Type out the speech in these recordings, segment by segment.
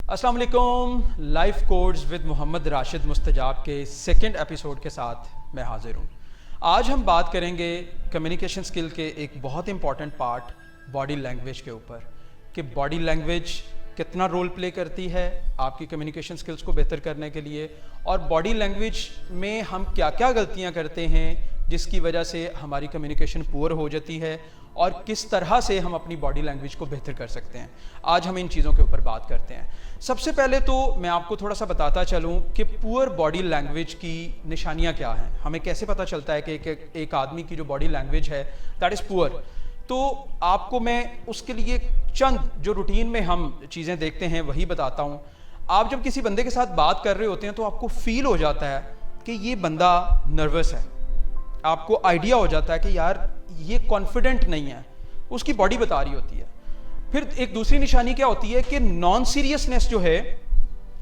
अस्सलाम वालेकुम। Life codes with Mohammad Rashid Mustajab के सेकंड एपिसोड के साथ मैं हाजिर हूँ। आज हम बात करेंगे कम्युनिकेशन स्किल के एक बहुत इंपॉर्टेंट पार्ट बॉडी लैंग्वेज के ऊपर कि बॉडी लैंग्वेज कितना रोल प्ले करती है आपकी कम्युनिकेशन स्किल्स को बेहतर करने के लिए, और बॉडी लैंग्वेज में हम क्या क्या गलतियाँ करते हैं जिसकी वजह से हमारी कम्युनिकेशन पुअर हो जाती है, और किस तरह से हम अपनी बॉडी लैंग्वेज को बेहतर कर सकते हैं। आज हम इन चीज़ों के ऊपर बात करते हैं। सबसे पहले तो मैं आपको थोड़ा सा बताता चलूं कि पुअर बॉडी लैंग्वेज की निशानियां क्या हैं। हमें कैसे पता चलता है कि एक आदमी की जो बॉडी लैंग्वेज है दैट इज़ पुअर। तो आपको मैं उसके लिए चंद जो रूटीन में हम चीज़ें देखते हैं वही बताता हूँ। आप जब किसी बंदे के साथ बात कर रहे होते हैं तो आपको फील हो जाता है कि ये बंदा नर्वस है, आपको आइडिया हो जाता है कि यार ये कॉन्फिडेंट नहीं है, उसकी बॉडी बता रही होती है। फिर एक दूसरी निशानी क्या होती है कि नॉन सीरियसनेस जो है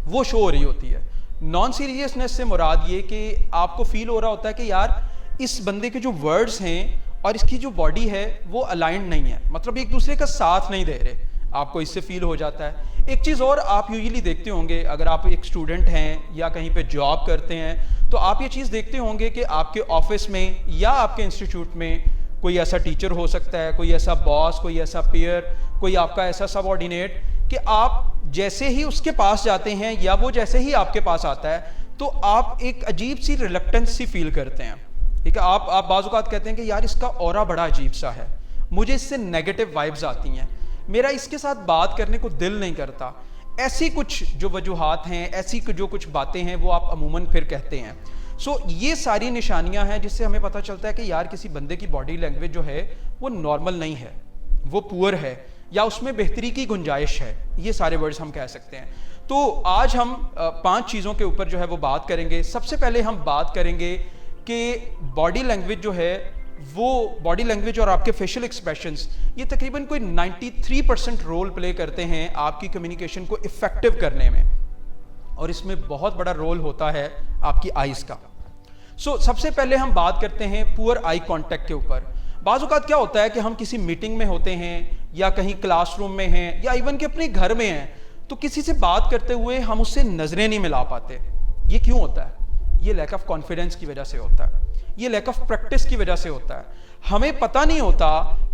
वो शो हो रही होती है। नॉन सीरियसनेस से मुराद ये कि आपको फील हो रहा होता है कि यार इस बंदे के जो वर्ड्स हैं और इसकी जो बॉडी है वो अलाइंड नहीं है, मतलब एक दूसरे का साथ नहीं दे रहे। आपको इससे फील हो जाता है। एक चीज़ और आप यूजुअली देखते होंगे, अगर आप एक स्टूडेंट हैं या कहीं पे जॉब करते हैं तो आप ये चीज़ देखते होंगे कि आपके ऑफिस में या आपके इंस्टीट्यूट में कोई ऐसा टीचर हो सकता है, कोई ऐसा बॉस, कोई ऐसा पीयर, कोई आपका ऐसा सबऑर्डिनेट कि आप जैसे ही उसके पास जाते हैं या वो जैसे ही आपके पास आता है तो आप एक अजीब सी रिलक्टेंस सी फील करते हैं। ठीक है, आप बाज़ औक़ात कहते हैं कि यार इसका ऑरा बड़ा अजीब सा है, मुझे इससे नेगेटिव वाइब्स आती हैं, मेरा इसके साथ बात करने को दिल नहीं करता। ऐसी कुछ जो वजूहात हैं, ऐसी जो कुछ बातें हैं वो आप अमूमन फिर कहते हैं। ये सारी निशानियां हैं जिससे हमें पता चलता है कि यार किसी बंदे की बॉडी लैंग्वेज जो है वो नॉर्मल नहीं है, वो पुअर है या उसमें बेहतरी की गुंजाइश है। ये सारे वर्ड्स हम कह सकते हैं। तो आज हम 5 चीज़ों के ऊपर जो है वो बात करेंगे। सबसे पहले हम बात करेंगे कि बॉडी लैंग्वेज जो है वो बॉडी लैंग्वेज और आपके फेशियल एक्सप्रेशंस ये तकरीबन कोई 93% रोल प्ले करते हैं आपकी कम्युनिकेशन को इफेक्टिव करने में, और इसमें बहुत बड़ा रोल होता है आपकी आइज़ का। सबसे पहले हम बात करते हैं पुअर आई कांटेक्ट के ऊपर। बाज़ औक़ात क्या होता है कि हम किसी मीटिंग में होते हैं या कहीं क्लासरूम में हैं या इवन के अपने घर में हैं, तो किसी से बात करते हुए हम उससे नज़रें नहीं मिला पाते। ये क्यों होता है? ये लैक ऑफ कॉन्फिडेंस की वजह से होता है, ये लैक ऑफ प्रैक्टिस की वजह से होता है। हमें पता नहीं होता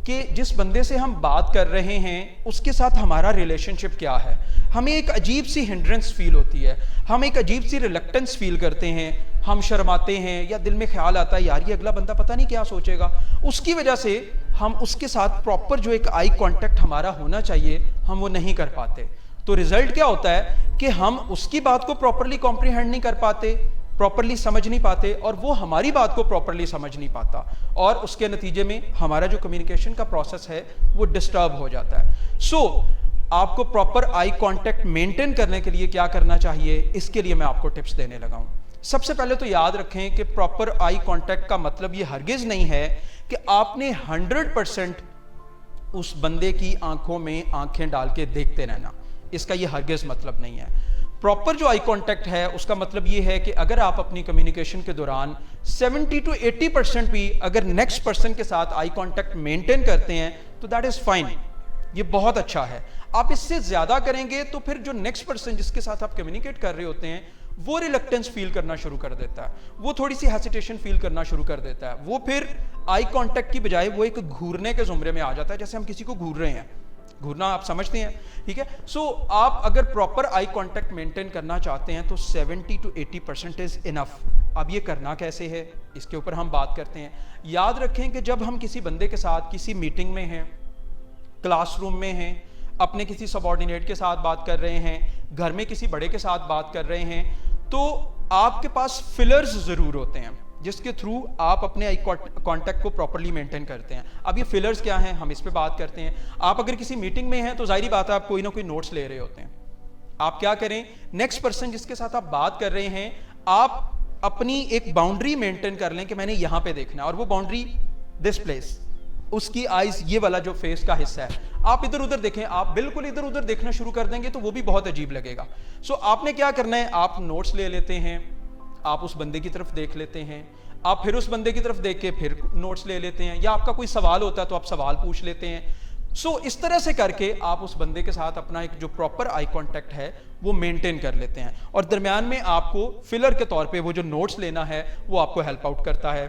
कि जिस बंदे से हम बात कर रहे हैं उसके साथ हमारा रिलेशनशिप क्या है। हमें एक अजीब सी हिंड्रेंस फील होती है, हम एक अजीब सी रिलक्टेंस फील करते हैं, हम शर्माते हैं या दिल में ख्याल आता है यार ये अगला बंदा पता नहीं क्या सोचेगा। उसकी वजह से हम उसके साथ प्रॉपर जो एक आई कांटेक्ट हमारा होना चाहिए हम वो नहीं कर पाते। तो रिजल्ट क्या होता है कि हम उसकी बात को प्रॉपरली कॉम्प्रिहेंड नहीं कर पाते, प्रॉपरली समझ नहीं पाते, और वो हमारी बात को प्रॉपरली समझ नहीं पाता, और उसके नतीजे में हमारा जो कम्युनिकेशन का प्रोसेस है वो डिस्टर्ब हो जाता है। आपको प्रॉपर आई कांटेक्ट मेंटेन करने के लिए क्या करना चाहिए, इसके लिए मैं आपको टिप्स देने लगा हूं। सबसे पहले तो याद रखें कि प्रॉपर आई कांटेक्ट का मतलब ये हरगिज नहीं है कि आपने 100% उस बंदे की आंखों में आंखें डाल के देखते रहना। इसका ये हरगिज मतलब नहीं है। प्रॉपर जो आई कांटेक्ट है उसका मतलब ये है कि अगर आप अपनी कम्युनिकेशन के दौरान 70 to 80% भी अगर नेक्स्ट पर्सन के साथ आई कांटेक्ट मेंटेन करते हैं तो दैट इज फाइन, ये बहुत अच्छा है। आप इससे ज्यादा करेंगे तो फिर जो नेक्स्ट पर्सन जिसके साथ आप कम्युनिकेट कर रहे होते हैं वो रिलक्टेंस फील करना शुरू कर देता है, वो थोड़ी सी हेसिटेशन फील करना शुरू कर देता है, वो फिर आई कांटेक्ट की बजाय वो एक घूरने के जुमरे में आ जाता है, जैसे हम किसी को घूर रहे हैं। घूरना आप समझते हैं, ठीक है। आप अगर प्रॉपर आई कांटेक्ट मेंटेन करना चाहते हैं तो 70 to 80% इज इनफ। अब ये करना कैसे है इसके ऊपर हम बात करते हैं। याद रखें कि जब हम किसी बंदे के साथ किसी मीटिंग में हैं, क्लासरूम में हैं, अपने किसी सबऑर्डिनेट के साथ बात कर रहे हैं, घर में किसी बड़े के साथ बात कर रहे हैं, तो आपके पास फिलर्स जरूर होते हैं जिसके थ्रू आप अपने आई कांटेक्ट को प्रॉपर्ली मेंटेन करते हैं। अब ये फिलर्स क्या हैं हम इस पे बात करते हैं। आप अगर किसी मीटिंग में हैं तो जाहिर बात है आप कोई ना कोई नोट्स ले रहे होते हैं। आप क्या करें, नेक्स्ट पर्सन जिसके साथ आप बात कर रहे हैं आप अपनी एक बाउंड्री मेंटेन कर लें कि मैंने यहां पे देखना है, और वो बाउंड्री दिस प्लेस, उसकी आइज ये वाला जो फेस का हिस्सा है, आप इधर उधर देखें। आप बिल्कुल इधर उधर देखना शुरू कर देंगे तो वो भी बहुत अजीब लगेगा। आपने क्या करना है, आप नोट्स ले लेते हैं, आप उस बंदे की तरफ देख लेते हैं, आप फिर उस बंदे की तरफ देख के फिर नोट्स ले लेते हैं, या आपका कोई सवाल होता है तो आप सवाल पूछ लेते हैं। इस तरह से करके आप उस बंदे के साथ अपना एक जो प्रॉपर आई कांटेक्ट है वो मेंटेन कर लेते हैं, और दरमियान में आपको फिलर के तौर पे वो जो नोट्स लेना है वो आपको हेल्प आउट करता है,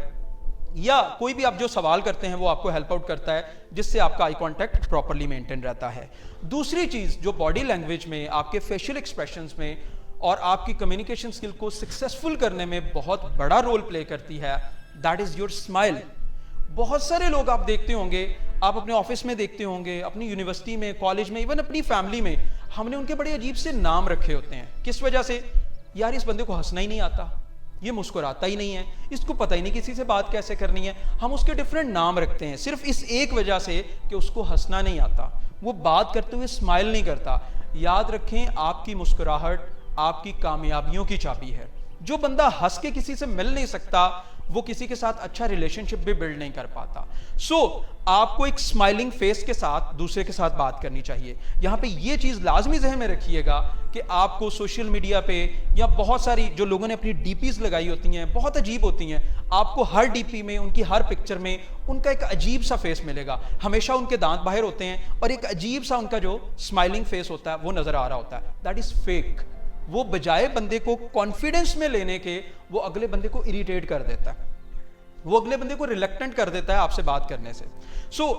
या कोई भी आप जो सवाल करते हैं वो आपको हेल्प आउट करता है, जिससे आपका आई कांटेक्ट प्रॉपर्ली मेंटेन रहता है। दूसरी चीज जो बॉडी लैंग्वेज में, आपके फेशियल एक्सप्रेशंस में और आपकी कम्युनिकेशन स्किल को सक्सेसफुल करने में बहुत बड़ा रोल प्ले करती है, दैट इज योर स्माइल। बहुत सारे लोग आप देखते होंगे, आप अपने ऑफिस में देखते होंगे, अपनी यूनिवर्सिटी में, कॉलेज में, इवन अपनी फैमिली में, हमने उनके बड़े अजीब से नाम रखे होते हैं। किस वजह से? यार इस बंदे को हंसना ही नहीं आता, ये मुस्कुराता ही नहीं है, इसको पता ही नहीं किसी से बात कैसे करनी है। हम उसके डिफरेंट नाम रखते हैं सिर्फ इस एक वजह से कि उसको हंसना नहीं आता, वो बात करते हुए स्माइल नहीं करता। याद रखें, आपकी मुस्कुराहट आपकी कामयाबियों की चाबी है। जो बंदा हंस के किसी से मिल नहीं सकता, वो किसी के साथ अच्छा रिलेशनशिप भी बिल्ड नहीं कर पाता। आपको एक स्माइलिंग फेस के साथ दूसरे के साथ बात करनी चाहिए। यहां पे ये चीज लाजमी ज़हन में रखिएगा कि आपको सोशल मीडिया पे या बहुत सारी जो लोगों ने अपनी डीपीज लगाई होती हैं, बहुत अजीब होती हैं, आपको हर डीपी में, उनकी हर पिक्चर में उनका एक अजीब सा फेस मिलेगा। हमेशा उनके दांत बाहर होते हैं और एक अजीब सा उनका जो स्माइलिंग फेस होता है वो नजर आ रहा होता है। That is fake. वो बजाय बंदे को कॉन्फिडेंस में लेने के, वो अगले बंदे को इरिटेट कर देता है, वो अगले बंदे को रिलक्टेंट कर देता है आपसे बात करने से।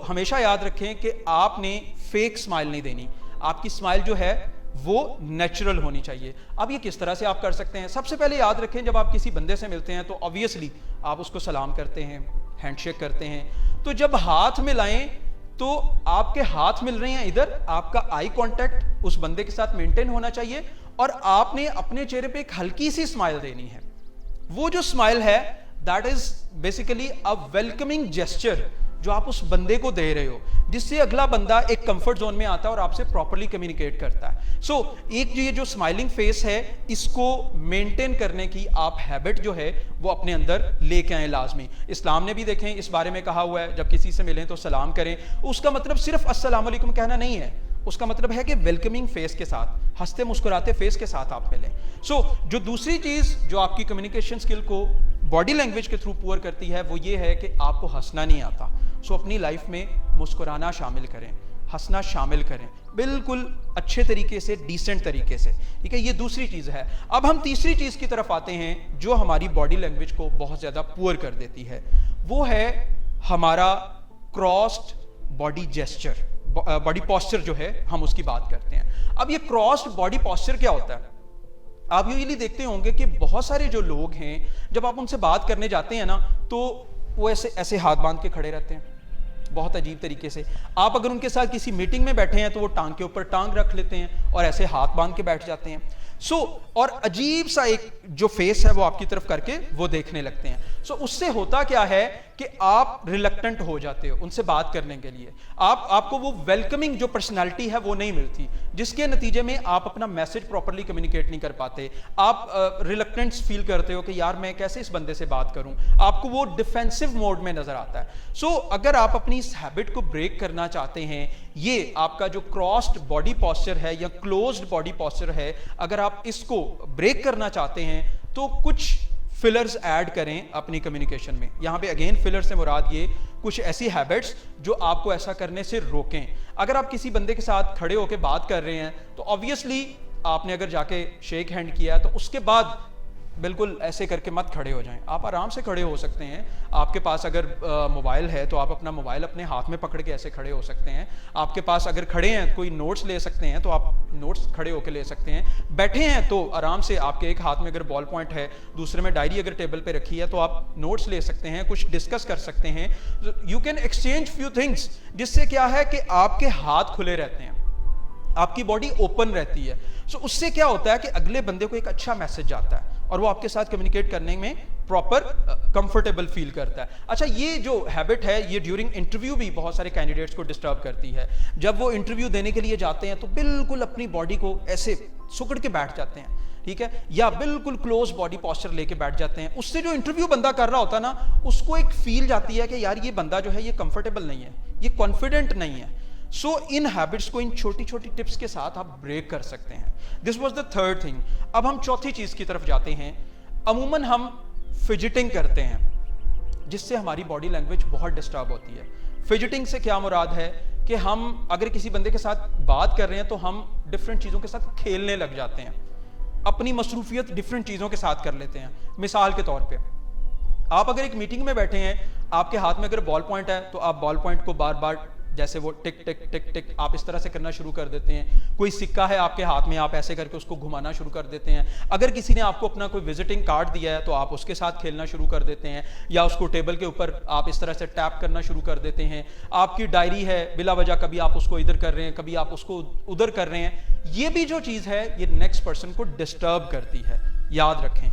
हमेशा याद रखें कि आपने फेक स्माइल नहीं देनी, आपकी स्माइल जो है वो नेचुरल होनी चाहिए। अब ये किस तरह से आप कर सकते हैं? सबसे पहले याद रखें, जब आप किसी बंदे से मिलते हैं तो ऑब्वियसली आप उसको सलाम करते हैं, हैंडशेक करते हैं। तो जब हाथ मिलाएं तो आपके हाथ मिल रहे हैं, इधर आपका आई कांटेक्ट उस बंदे के साथ मेंटेन होना चाहिए, और आपने अपने चेहरे पे एक हल्की सी स्माइल देनी है। वो जो स्माइल है that is basically a welcoming gesture जो आप उस बंदे को दे रहे हो, जिससे अगला बंदा एक कंफर्ट जोन में आता है और आपसे प्रॉपर्ली कम्युनिकेट करता है। एक ये जो स्माइलिंग फेस है, इसको मेंटेन करने की आप हैबिट जो है वो अपने अंदर लेके आए लाजमी। इस्लाम ने भी देखें इस बारे में कहा हुआ है, जब किसी से मिलें तो सलाम करें। उसका मतलब सिर्फ अस्सलाम वालेकुम कहना नहीं है, उसका मतलब है कि वेलकमिंग फेस के साथ, हंसते मुस्कुराते फेस के साथ आप मिलें। जो दूसरी चीज जो आपकी कम्युनिकेशन स्किल को बॉडी लैंग्वेज के थ्रू पुअर करती है वो ये है कि आपको हंसना नहीं आता। अपनी लाइफ में मुस्कुराना शामिल करें, हंसना शामिल करें, बिल्कुल अच्छे तरीके से, डिसेंट तरीके से, ठीक है। ये दूसरी चीज है। अब हम तीसरी चीज की तरफ आते हैं जो हमारी बॉडी लैंग्वेज को बहुत ज्यादा पुअर कर देती है, वो है हमारा crossed body gesture, body posture जो है, हम उसकी बात करते हैं। अब ये क्रॉस्ड बॉडी पॉस्चर क्या होता है? आप यूजुअली देखते होंगे कि बहुत सारे जो लोग हैं, जब आप उनसे बात करने जाते हैं ना, तो वो ऐसे हाथ बांध के खड़े रहते हैं, बहुत अजीब तरीके से। आप अगर उनके साथ किसी मीटिंग में बैठे हैं तो वो टांग के ऊपर टांग रख लेते हैं और ऐसे हाथ बांध के बैठ जाते हैं। और अजीब सा एक जो फेस है वो आपकी तरफ करके वो देखने लगते हैं। उससे होता क्या है कि आप रिलक्टेंट हो जाते हो उनसे बात करने के लिए। आपको वो वेलकमिंग जो पर्सनालिटी है वो नहीं मिलती, जिसके नतीजे में आप अपना मैसेज प्रॉपर्ली कम्युनिकेट नहीं कर पाते। आप रिलक्टेंस फील करते हो कि यार मैं कैसे इस बंदे से बात करूं, आपको वो डिफेंसिव मोड में नजर आता है। अगर आप अपनी इस हैबिट को ब्रेक करना चाहते हैं, ये आपका जो क्रॉस्ड बॉडी पॉस्चर है या क्लोज्ड बॉडी पॉस्चर है, अगर आप इसको ब्रेक करना चाहते हैं तो कुछ फिलर्स ऐड करें अपनी कम्युनिकेशन में। यहां पे अगेन फिलर से मुराद ये कुछ ऐसी हैबिट्स जो आपको ऐसा करने से रोकें। अगर आप किसी बंदे के साथ खड़े होकर बात कर रहे हैं तो ऑब्वियसली आपने अगर जाके शेक हैंड किया तो उसके बाद बिल्कुल ऐसे करके मत खड़े हो जाएं। आप आराम से खड़े हो सकते हैं। आपके पास अगर मोबाइल है तो आप अपना मोबाइल अपने हाथ में पकड़ के ऐसे खड़े हो सकते हैं। आपके पास अगर खड़े हैं कोई नोट्स ले सकते हैं तो आप नोट्स खड़े होकर ले सकते हैं। बैठे हैं तो आराम से आपके एक हाथ में अगर बॉल पॉइंट है, दूसरे में डायरी अगर टेबल पे रखी है तो आप नोट्स ले सकते हैं, कुछ डिस्कस कर सकते हैं। You can exchange few things, जिससे क्या है कि आपके हाथ खुले रहते हैं, आपकी बॉडी ओपन रहती है। उससे क्या होता है कि अगले बंदे को एक अच्छा मैसेज जाता है और वो आपके साथ कम्युनिकेट करने में प्रॉपर कंफर्टेबल फील करता है। अच्छा, ये जो हैबिट है ये ड्यूरिंग इंटरव्यू भी बहुत सारे कैंडिडेट्स को डिस्टर्ब करती है। जब वो इंटरव्यू देने के लिए जाते हैं तो बिल्कुल अपनी बॉडी को ऐसे सुकड़ के बैठ जाते हैं, ठीक है, या बिल्कुल क्लोज बॉडी पॉस्चर लेके बैठ जाते हैं। उससे जो इंटरव्यू बंदा कर रहा होता है ना, उसको एक फील जाती है कि यार ये बंदा जो है ये कंफर्टेबल नहीं है, ये कॉन्फिडेंट नहीं है। इन हैबिट्स को, इन छोटी छोटी टिप्स के साथ आप ब्रेक कर सकते हैं। This was the third thing. अब हम चौथी चीज की तरफ जाते हैं। अमूमन हम फिजिटिंग करते हैं जिससे हमारी बॉडी लैंग्वेज बहुत डिस्टर्ब होती है। फिजिटिंग से क्या मुराद है कि हम अगर किसी बंदे के साथ बात कर रहे हैं तो हम डिफरेंट चीज़ों के साथ खेलने लग जाते हैं, अपनी मसरूफियत डिफरेंट चीज़ों के साथ कर लेते हैं। मिसाल के तौर पे आप अगर एक मीटिंग में बैठे हैं, आपके हाथ में अगर बॉल पॉइंट है तो आप बॉल पॉइंट को बार बार जैसे वो टिक टिक टिक टिक आप इस तरह से करना शुरू कर देते हैं। कोई सिक्का है आपके हाथ में, आप ऐसे करके उसको घुमाना शुरू कर देते हैं। अगर किसी ने आपको अपना कोई विजिटिंग कार्ड दिया है तो आप उसके साथ खेलना शुरू कर देते हैं, या उसको टेबल के ऊपर आप इस तरह से टैप करना शुरू कर देते हैं। आपकी डायरी है, बिला वजह कभी आप उसको इधर कर रहे हैं, कभी आप उसको उधर कर रहे हैं। ये भी जो चीज़ है ये नेक्स्ट पर्सन को डिस्टर्ब करती है, याद रखें।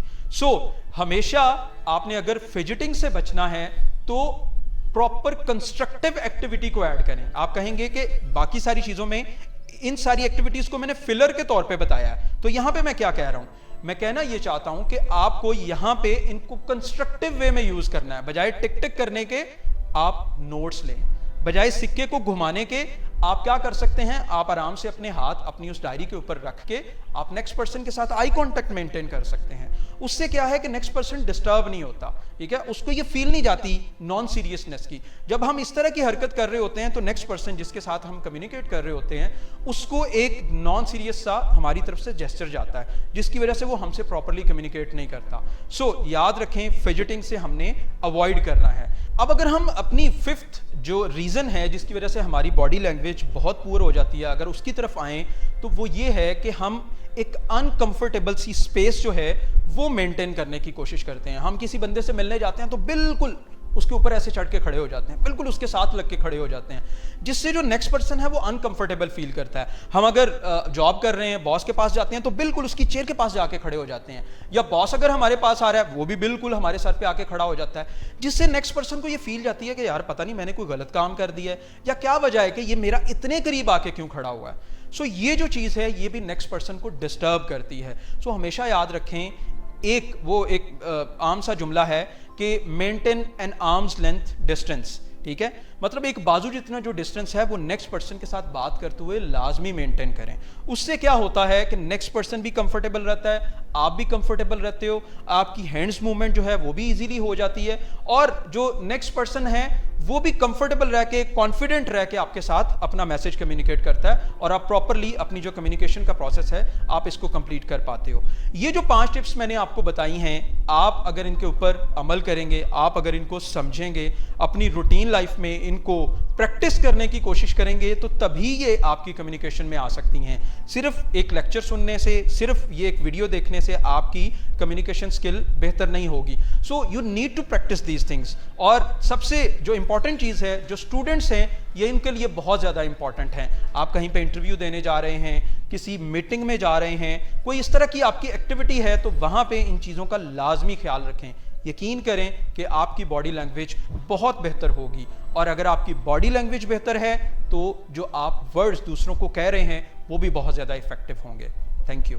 हमेशा आपने अगर फिजिटिंग से बचना है तो प्रॉपर कंस्ट्रक्टिव एक्टिविटी को ऐड करें। आप कहेंगे कि बाकी सारी चीजों में इन सारी एक्टिविटीज को मैंने फिलर के तौर पे बताया है, तो यहां पे मैं क्या कह रहा हूं, मैं कहना ये चाहता हूं कि आपको यहां पे इनको कंस्ट्रक्टिव वे में यूज करना है। बजाय टिक टिक करने के आप नोट्स लें, बजाय सिक्के को घुमाने के आप क्या कर सकते हैं, आप आराम से अपने हाथ अपनी उस डायरी के ऊपर रख के आप नेक्स्ट पर्सन के साथ आई कांटेक्ट मेंटेन कर सकते हैं। उससे क्या है कि नेक्स्ट पर्सन डिस्टर्ब नहीं होता, ठीक है, उसको ये फील नहीं जाती नॉन सीरियसनेस की। जब हम इस तरह की हरकत कर रहे होते हैं तो नेक्स्ट पर्सन जिसके साथ हम कम्युनिकेट कर रहे होते हैं उसको एक नॉन सीरियस सा हमारी तरफ से जेस्चर जाता है, जिसकी वजह से वो हमसे प्रॉपरली कम्युनिकेट नहीं करता। याद रखें, फिजिटिंग से हमने अवॉइड करना है। अब अगर हम अपनी फिफ्थ जो रीज़न है जिसकी वजह से हमारी बॉडी लैंग्वेज बहुत पुअर हो जाती है, अगर उसकी तरफ आएँ तो वो ये है कि हम एक अनकंफर्टेबल सी स्पेस जो है वो मेंटेन करने की कोशिश करते हैं। हम किसी बंदे से मिलने जाते हैं तो बिल्कुल उसके ऊपर ऐसे चढ़ के खड़े हो जाते हैं, बिल्कुल उसके साथ लग के खड़े हो जाते हैं, जिससे जो नेक्स्ट पर्सन है वो अनकंफर्टेबल फील करता है। हम अगर जॉब कर रहे हैं, बॉस के पास जाते हैं तो बिल्कुल उसकी चेयर के पास जाके खड़े हो जाते हैं, या बॉस अगर हमारे पास आ रहा है वो भी बिल्कुल हमारे सर पे आके खड़ा हो जाता है, जिससे नेक्स्ट पर्सन को ये फील जाती है कि यार पता नहीं मैंने कोई गलत काम कर दिया है, या क्या वजह है कि ये मेरा इतने करीब आके क्यों खड़ा हुआ है। ये जो चीज़ है ये भी नेक्स्ट पर्सन को डिस्टर्ब करती है। हमेशा याद रखें, एक आम सा जुमला है कि maintain an arms length distance, ठीक है, मतलब एक बाजू जितना जो डिस्टेंस है वो नेक्स्ट पर्सन के साथ बात करते हुए लाजमी मेंटेन करें। उससे क्या होता है कि नेक्स्ट पर्सन भी कंफर्टेबल रहता है, आप भी कंफर्टेबल रहते हो, आपकी हैंड्स मूवमेंट जो है वो भी इजीली हो जाती है, और जो नेक्स्ट पर्सन है वो भी कंफर्टेबल रह के, कॉन्फिडेंट रह के आपके साथ अपना मैसेज कम्युनिकेट करता है, और आप प्रॉपरली अपनी जो कम्युनिकेशन का प्रोसेस है आप इसको कंप्लीट कर पाते हो। ये जो 5 टिप्स मैंने आपको बताई हैं, आप अगर इनके ऊपर अमल करेंगे, आप अगर इनको समझेंगे, अपनी रूटीन लाइफ में इनको प्रैक्टिस करने की कोशिश करेंगे, तो तभी ये आपकी कम्युनिकेशन में आ सकती हैं। सिर्फ एक लेक्चर सुनने से, सिर्फ ये एक वीडियो देखने से आपकी कम्युनिकेशन स्किल बेहतर नहीं होगी। You need to practise these things. और सबसे जो इंपॉर्टेंट चीज़ है, जो स्टूडेंट्स हैं ये इनके लिए बहुत ज़्यादा इंपॉर्टेंट है। आप कहीं पे इंटरव्यू देने जा रहे हैं, किसी मीटिंग में जा रहे हैं, कोई इस तरह की आपकी एक्टिविटी है, तो वहाँ पे इन चीज़ों का लाजमी ख्याल रखें। यकीन करें कि आपकी बॉडी लैंग्वेज बहुत बेहतर होगी, और अगर आपकी बॉडी लैंग्वेज बेहतर है तो जो आप वर्ड्स दूसरों को कह रहे हैं वो भी बहुत ज़्यादा इफेक्टिव होंगे। Thank you.